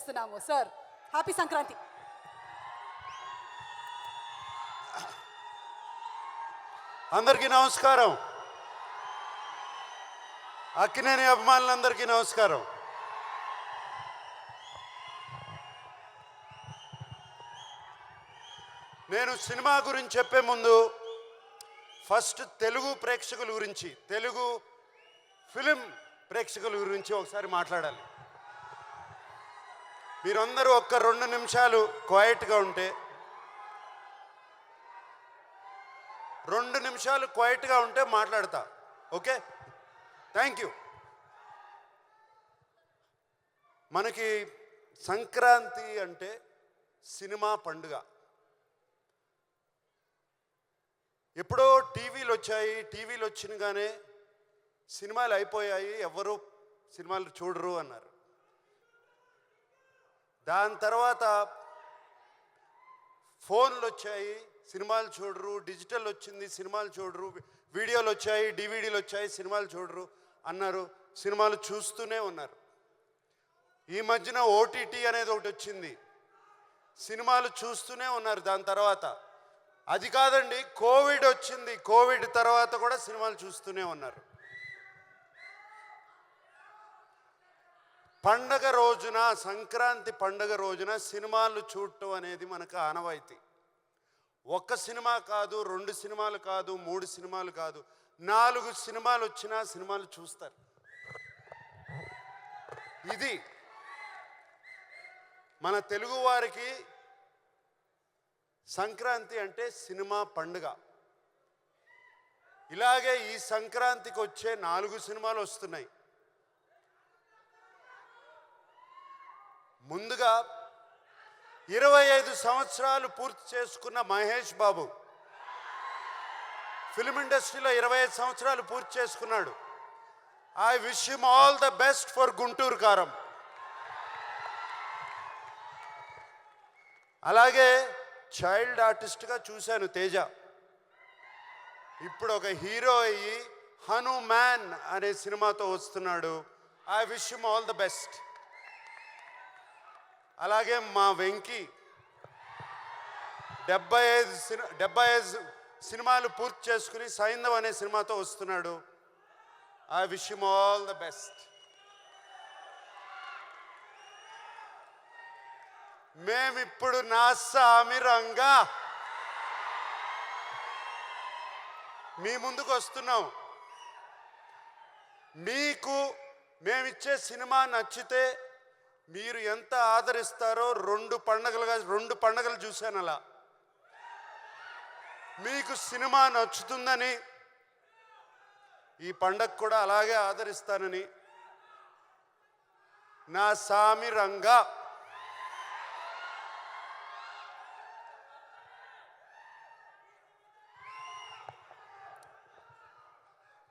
తెలియజేస్తున్నాము. Sir, happy Sankranti. అందరికీ నమస్కారం. అక్కినేని అభిమానులందరికీ నమస్కారం. నేను సినిమా గురించి చెప్పే ముందు ఫస్ట్ తెలుగు ప్రేక్షకుల గురించి, తెలుగు ఫిలిం ప్రేక్షకుల గురించి ఒకసారి మాట్లాడాలి. మీరందరూ ఒక్క 2 నిమిషాలు క్వైట్గా ఉంటే, 2 నిమిషాలు క్వైట్గా ఉంటే మాట్లాడతా. Okay, thank you. మనకి సంక్రాంతి అంటే సినిమా పండుగ. ఎప్పుడో టీవీలు వచ్చాయి, టీవీలు వచ్చినగానే సినిమాలు అయిపోయాయి, ఎవరు సినిమాలు చూడరు అన్నారు. దాని తర్వాత ఫోన్లు వచ్చాయి, సినిమాలు చూడరు. డిజిటల్ వచ్చింది, సినిమాలు చూడరు. వీడియోలు వచ్చాయి, డివిడీలు వచ్చాయి, సినిమాలు చూడరు అన్నారు. సినిమాలు చూస్తూనే ఉన్నారు. ఈ మధ్యన ఓటీటీ అనేది ఒకటి వచ్చింది, సినిమాలు చూస్తూనే ఉన్నారు. దాని తర్వాత అది కాదండి, కోవిడ్ వచ్చింది, కోవిడ్ తర్వాత కూడా సినిమాలు చూస్తూనే ఉన్నారు. పండగ రోజున, సంక్రాంతి పండగ రోజున సినిమాలు చూడటం అనేది మనకు ఆనవాయితీ. ఒక్క సినిమా కాదు, 2 సినిమాలు కాదు, 3 సినిమాలు కాదు, 4 సినిమాలు వచ్చినా సినిమాలు చూస్తారు. ఇది మన తెలుగు వారికి సంక్రాంతి అంటే సినిమా పండుగ. ఇలాగే ఈ సంక్రాంతికి వచ్చే 4 సినిమాలు వస్తున్నాయి. ముందుగా 25 సంవత్సరాలు పూర్తి చేసుకున్న మహేష్ బాబు ఫిల్మ్ ఇండస్ట్రీలో 25 సంవత్సరాలు పూర్తి చేసుకున్నాడు. I wish him all the best for Guntur కారం. అలాగే చైల్డ్ ఆర్టిస్ట్గా చూశాను తేజ. ఇప్పుడు ఒక హీరో అయ్యి హనుమాన్ అనే సినిమాతో వస్తున్నాడు. I wish him all the best. అలాగే మా వెంకీ 75 సినిమాలు పూర్తి చేసుకుని సైంధవ్ అనే సినిమాతో వస్తున్నాడు. I wish him all the best. మేమిప్పుడు నా సామిరంగా మీ ముందుకు వస్తున్నాం. మీకు మేమిచ్చే సినిమా నచ్చితే మీరు ఎంత ఆదరిస్తారో 2 పండగలు చూశాను. అలా మీకు సినిమా నచ్చుతుందని ఈ పండగ కూడా అలాగే ఆదరిస్తానని నా సామిరంగా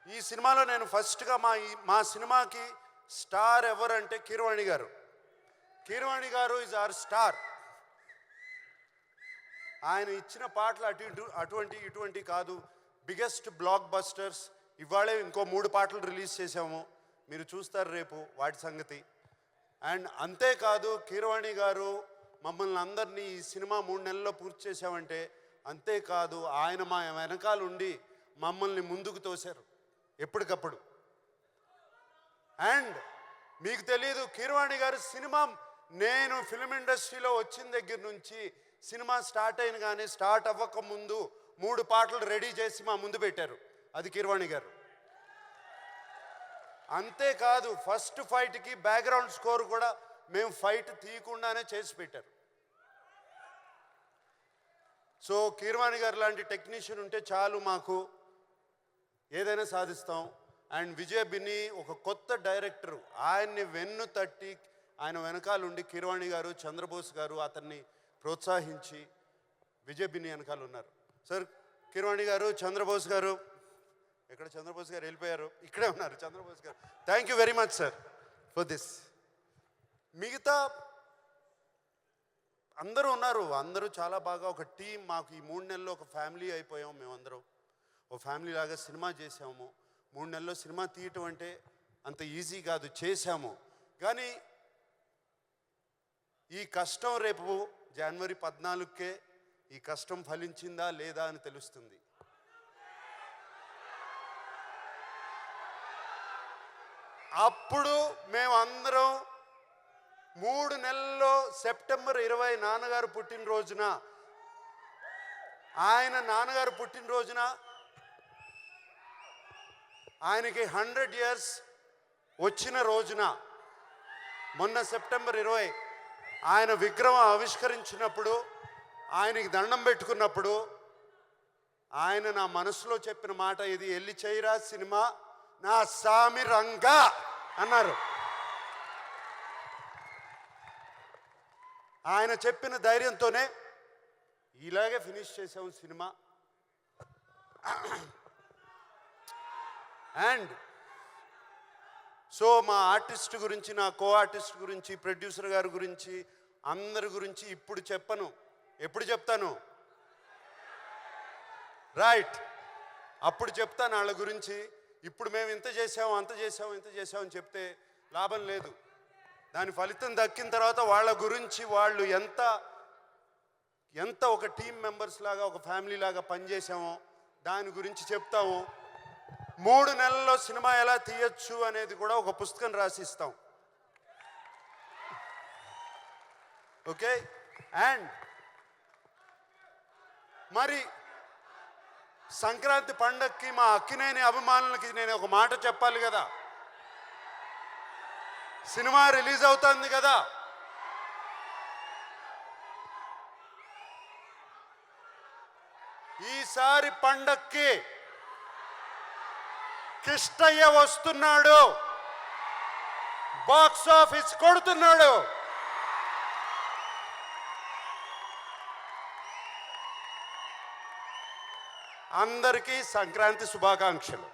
ఈ సినిమాలో నేను ఫస్ట్గా మా సినిమాకి స్టార్ ఎవరంటే కీరవాణి గారు. కీరవాణి గారు ఈజ్ అవర్ స్టార్. ఆయన ఇచ్చిన పాటలు ఇటువంటి కాదు, బిగ్గెస్ట్ బ్లాక్ బస్టర్స్. ఇవాళే ఇంకో 3 పాటలు రిలీజ్ చేసాము, మీరు చూస్తారు రేపు వాటి సంగతి. అండ్ అంతేకాదు, కీరవాణి గారు మమ్మల్ని అందరినీ ఈ సినిమా 3 నెలల్లో పూర్తి చేసామంటే అంతేకాదు, ఆయన మా వెనకాల ఉండి మమ్మల్ని ముందుకు తోశారు ఎప్పటికప్పుడు. అండ్ మీకు తెలీదు, కీరవాణి గారు సినిమా, నేను ఫిల్మ్ ఇండస్ట్రీలో వచ్చిన దగ్గర నుంచి సినిమా స్టార్ట్ అయిన కానీ స్టార్ట్ అవ్వక ముందు 3 పాటలు రెడీ చేసి మా ముందు పెట్టారు. అది కీరవాణి గారు. అంతేకాదు, ఫస్ట్ ఫైట్కి బ్యాక్గ్రౌండ్ స్కోర్ కూడా మేము ఫైట్ తీయకుండానే చేసి పెట్టారు. సో కీరవాణి గారు లాంటి టెక్నీషియన్ ఉంటే చాలు, మాకు ఏదైనా సాధిస్తాం. అండ్ విజయ్ బిన్ని ఒక కొత్త డైరెక్టరు, ఆయన్ని వెన్ను తట్టి ఆయన వెనకాలండి కీరవాణి గారు, చంద్రబోస్ గారు అతన్ని ప్రోత్సహించి విజయ్ బిన్ని వెనకాల ఉన్నారు. సార్, కీరవాణి గారు, చంద్రబోస్ గారు, ఎక్కడ చంద్రబోస్ గారు వెళ్ళిపోయారు, ఇక్కడే ఉన్నారు చంద్రబోస్ గారు. Thank you very much sir for this. మిగతా అందరూ ఉన్నారు, అందరూ చాలా బాగా ఒక టీం. మాకు ఈ 3 నెలల్లో ఒక ఫ్యామిలీ అయిపోయాము. మేమందరం ఒక ఫ్యామిలీ లాగా సినిమా చేసాము. 3 నెలల్లో సినిమా తీయటం అంటే అంత ఈజీ కాదు, చేశాము. కానీ ఈ కష్టం రేపు జనవరి 14కే ఈ కష్టం ఫలించిందా లేదా అని తెలుస్తుంది. అప్పుడు మేమందరం 3 నెలల్లో సెప్టెంబర్ 20 నాన్నగారు పుట్టినరోజున, నాన్నగారు పుట్టినరోజున ఆయనకి 100 years వచ్చిన రోజున, మొన్న సెప్టెంబర్ 20 ఆయన విగ్రహం ఆవిష్కరించినప్పుడు, ఆయనకి దండం పెట్టుకున్నప్పుడు ఆయన నా మనసులో చెప్పిన మాట ఇది, ఎల్లి చేయరా సినిమా నా సామి రంగా అన్నారు. ఆయన చెప్పిన ధైర్యంతోనే ఇలాగే ఫినిష్ చేసాము సినిమా. అండ్ సో మా ఆర్టిస్ట్ గురించి, నా కో ఆర్టిస్ట్ గురించి, ప్రొడ్యూసర్ గారి గురించి, అందరి గురించి ఇప్పుడు చెప్పను. ఎప్పుడు చెప్తాను? రైట్, అప్పుడు చెప్తాను వాళ్ళ గురించి. ఇప్పుడు మేము ఇంత చేసాము, అంత చేసాము, ఇంత చేసామని చెప్తే లాభం లేదు. దాని ఫలితం దక్కిన తర్వాత వాళ్ళ గురించి వాళ్ళు ఎంత ఒక టీం మెంబర్స్ లాగా, ఒక ఫ్యామిలీ లాగా పనిచేసామో దాని గురించి చెప్తాము. 3 నెలల్లో సినిమా ఎలా తీయచ్చు అనేది కూడా ఒక పుస్తకం రాసిస్తాం. ఓకే. అండ్ మరి సంక్రాంతి పండగకి మా అక్కినేని అభిమానులకి నేను ఒక మాట చెప్పాలి కదా. సినిమా రిలీజ్ అవుతుంది కదా, ఈసారి పండక్కి కిష్టయ్య వస్తున్నాడు, బాక్స్ ఆఫీస్ కొడుతున్నాడు. అందరికీ సంక్రాంతి శుభాకాంక్షలు.